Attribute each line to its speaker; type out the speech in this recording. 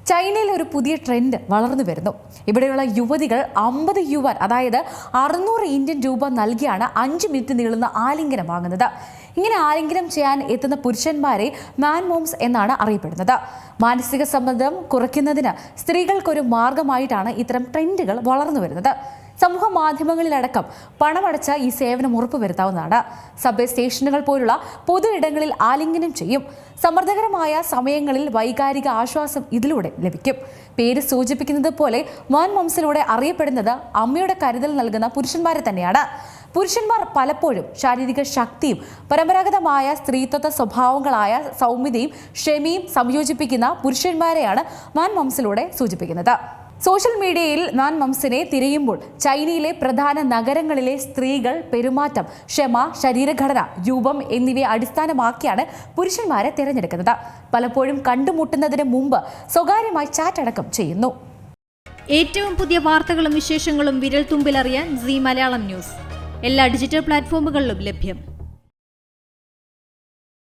Speaker 1: ചൈനയിൽ ഒരു പുതിയ ട്രെൻഡ് വളർന്നു വരുന്നു. ഇവിടെയുള്ള യുവതികൾ 50 യുവാൻ, അതായത് 600 ഇന്ത്യൻ രൂപ നൽകിയാണ് 5 മിനിറ്റ് നീളുന്ന ആലിംഗനം വാങ്ങുന്നത്. ഇങ്ങനെ ആലിംഗനം ചെയ്യാൻ എത്തുന്ന പുരുഷന്മാരെ മാൻ മോംസ് എന്നാണ് അറിയപ്പെടുന്നത്. മാനസിക സമ്മർദ്ദം കുറയ്ക്കുന്നതിന് സ്ത്രീകൾക്കൊരു മാർഗമായിട്ടാണ് ഇത്തരം ട്രെൻഡുകൾ വളർന്നു വരുന്നത്. സമൂഹ മാധ്യമങ്ങളിലടക്കം പണമടച്ച ഈ സേവനം ഉറപ്പുവരുത്താവുന്നതാണ്. സബ്വേ സ്റ്റേഷനുകൾ പോലുള്ള പൊതു ഇടങ്ങളിൽ ആലിംഗനം ചെയ്യും. സമ്മർദ്ദകരമായ സമയങ്ങളിൽ വൈകാരിക ആശ്വാസം ഇതിലൂടെ ലഭിക്കും. പേര് സൂചിപ്പിക്കുന്നത് പോലെ മാൻ മോംസിലൂടെ അറിയപ്പെടുന്നത് അമ്മയുടെ കരുതൽ നൽകുന്ന പുരുഷന്മാരെ തന്നെയാണ്. പുരുഷന്മാർ പലപ്പോഴും ശാരീരിക ശക്തിയും പരമ്പരാഗതമായ സ്ത്രീത്വ സ്വഭാവങ്ങളായ സൗമ്യതയും ക്ഷമയും സംയോജിപ്പിക്കുന്ന പുരുഷന്മാരെയാണ് മാൻ മോംസിലൂടെ സൂചിപ്പിക്കുന്നത്. സോഷ്യൽ മീഡിയയിൽ മാൻ മോംസിനെ തിരയുമ്പോൾ ചൈനയിലെ പ്രധാന നഗരങ്ങളിലെ സ്ത്രീകൾ പെരുമാറ്റം, ക്ഷമ, ശരീരഘടന, രൂപം എന്നിവയെ അടിസ്ഥാനമാക്കിയാണ് പുരുഷന്മാരെ തിരഞ്ഞെടുക്കുന്നത്. പലപ്പോഴും കണ്ടുമുട്ടുന്നതിന് മുമ്പ് സ്വകാര്യമായി ചാറ്റ് അടക്കം ചെയ്യുന്നു.
Speaker 2: ഏറ്റവും പുതിയ വാർത്തകളും വിശേഷങ്ങളും വിരൽ തുമ്പിലറിയാൻ സീ മലയാളം ന്യൂസ് എല്ലാ ഡിജിറ്റൽ പ്ലാറ്റ്ഫോമുകളിലും ലഭ്യം.